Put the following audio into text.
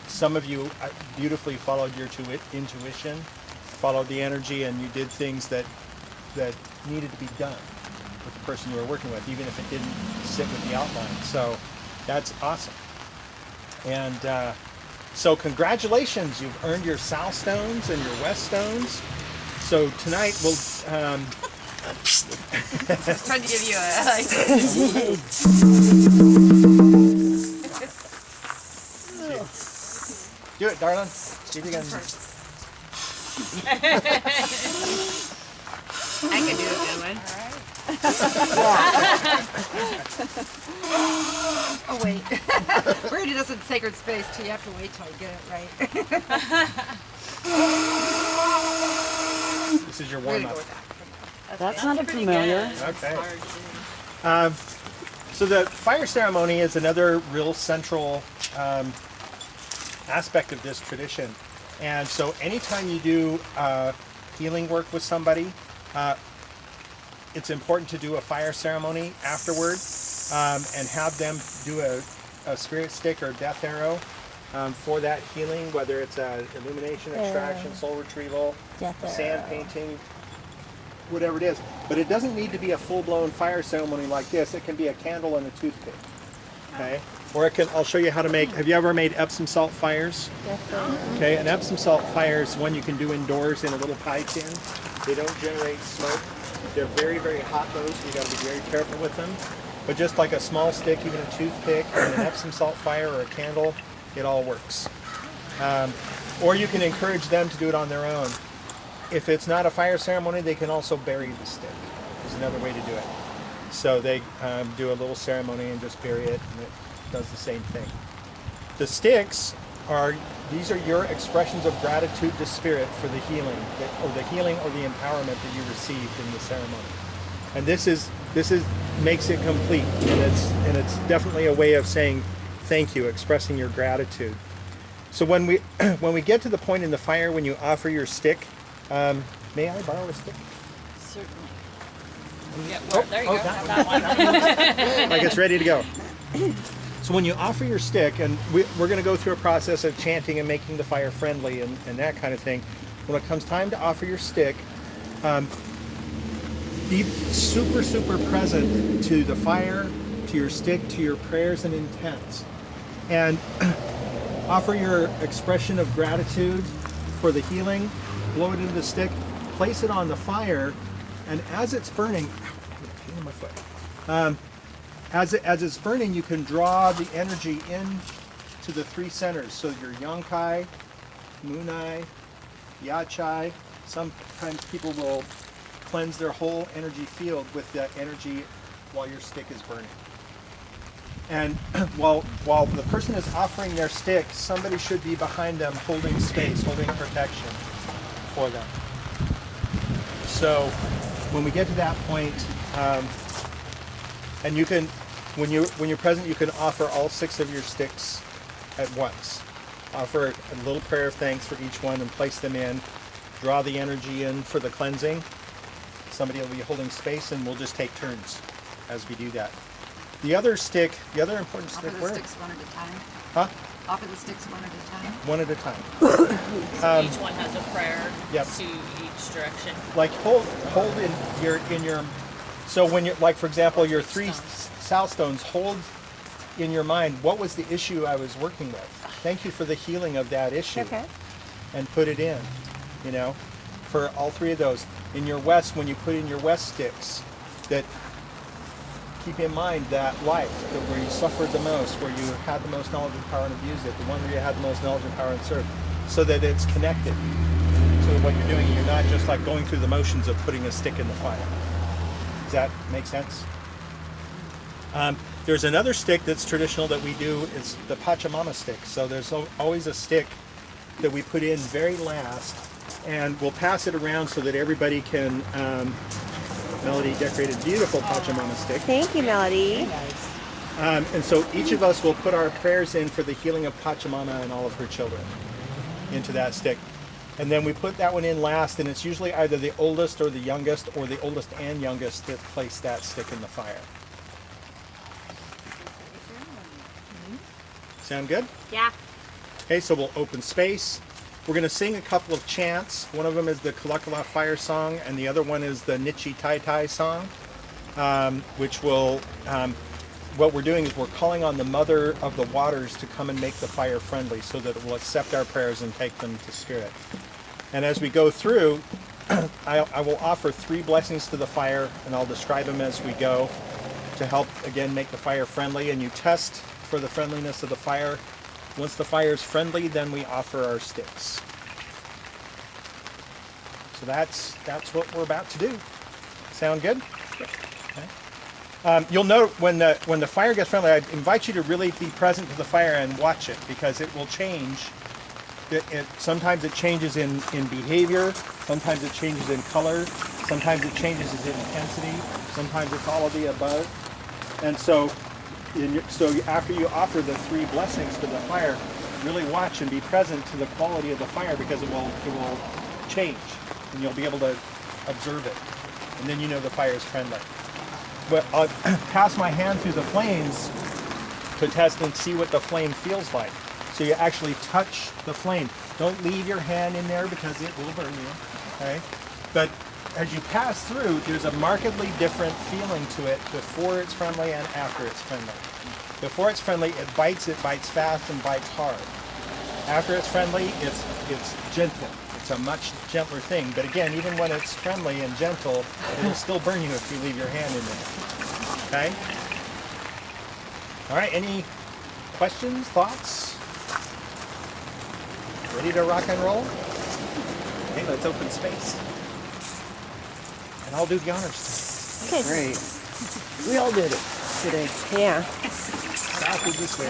some of you beautifully followed your intuition, followed the energy, and you did things that needed to be done with the person you were working with, even if it didn't sit with the outline. So that's awesome. And so congratulations, you've earned your South Stones and your West Stones. So tonight we'll... Trying to give you a Do it, darling. See if you can... I can do a good one. Oh wait. We're gonna do this in sacred space too. You have to wait till I get it right. This is your We're gonna warm-up. go with that. That sounded familiar. Okay. So the fire ceremony is another real central aspect of this tradition. And so anytime you do healing work with somebody, it's important to do a fire ceremony afterward and have them do a spirit stick or death arrow for that healing, whether it's illumination, extraction, soul retrieval, sand painting, whatever it is. But it doesn't need to be a full-blown fire ceremony like this. It can be a candle and a toothpick. Okay? Or it can, I'll show you how to make, have you ever made Epsom salt fires? Okay, an Epsom salt fire is one you can do indoors in a little pie tin. They don't generate smoke. They're very, very hot though, so you gotta be very careful with them. But just like a small stick, even a toothpick, and an Epsom salt fire or a candle, it all works. Or you can encourage them to do it on their own. If it's not a fire ceremony, they can also bury the stick. There's another way to do it. So they do a little ceremony and just bury it, and it does the same thing. The sticks are, these are your expressions of gratitude to spirit for the healing, or the empowerment that you received in the ceremony. And this makes it complete, and it's definitely a way of saying thank you, expressing your gratitude. So when we get to the point in the fire when you offer your stick, may I borrow a stick? Certainly. Yeah, well, there you go. That one. Like it's ready to go. So when you offer your stick, and we're going to go through a process of chanting and making the fire friendly and that kind of thing. When it comes time to offer your stick, be super, super present to the fire, to your stick, to your prayers and intents. And offer your expression of gratitude for the healing, blow it into the stick, place it on the fire, and as it's burning, pain in my foot. As it's burning, you can draw the energy in to the three centers. So your Yonkai, Munai, Yachai. Sometimes people will cleanse their whole energy field with that energy while your stick is burning. And while the person is offering their stick, somebody should be behind them holding space, holding protection for them. So when we get to that point, and you can, when you're present, you can offer all 6 of your sticks at once. Offer a little prayer of thanks for each one and place them in. Draw the energy in for the cleansing. Somebody will be holding space, and we'll just take turns as we do that. The other stick, the other important stick, Offer the sticks one at a time. Huh? Offer the sticks one at a time. One at a time. So each one has a prayer Yep. to each direction. Like hold in your so when you're, like for example, your 3 south stones, hold in your mind, what was the issue I was working with? Thank you for the healing of that issue. Okay. And put it in, for all 3 of those. In your west, when you put in your west sticks, that keep in mind that life, that where you suffered the most, where you had the most knowledge and power and abused it, the one where you had the most knowledge and power and served, so that it's connected to what you're doing. You're not just like going through the motions of putting a stick in the fire. Does that make sense? There's another stick that's traditional that we do, is the Pachamama stick. So there's always a stick that we put in very last, and we'll pass it around so that everybody can, Melody decorated a beautiful Pachamama stick. Thank you, Melody. And so each of us will put our prayers in for the healing of Pachamama and all of her children into that stick. And then we put that one in last, and it's usually either the oldest or the youngest, or the oldest and youngest that place that stick in the fire. Sound good? Yeah. Okay, so we'll open space. We're going to sing a couple of chants. One of them is the Kalakala Fire Song, and the other one is the Nichi Tai Tai Song, which will, what we're doing is we're calling on the Mother of the Waters to come and make the fire friendly so that it will accept our prayers and take them to Spirit. And as we go through, I will offer 3 blessings to the fire, and I'll describe them as we go to help, again, make the fire friendly. And you test for the friendliness of the fire. Once the fire is friendly, then we offer our sticks. So that's what we're about to do. Sound good? Okay. You'll note when the fire gets friendly, I invite you to really be present to the fire and watch it, because it will change. Sometimes it changes in behavior, sometimes it changes in color, sometimes it changes in intensity, sometimes it's all of the above. And so after you offer the 3 blessings to the fire, really watch and be present to the quality of the fire, because it will change and you'll be able to observe it. And then you know the fire is friendly. But I'll pass my hand through the flames to test and see what the flame feels like. So you actually touch the flame. Don't leave your hand in there because it will burn you. Okay? But as you pass through, there's a markedly different feeling to it before it's friendly and after it's friendly. Before it's friendly, it bites fast and bites hard. After it's friendly, it's gentle. It's a much gentler thing. But again, even when it's friendly and gentle, it'll still burn you if you leave your hand in there. Okay? All right, any questions, thoughts? Ready to rock and roll? Okay, let's open space. And I'll do the honors. Okay. Great. We all did it today. Yeah. South is this way.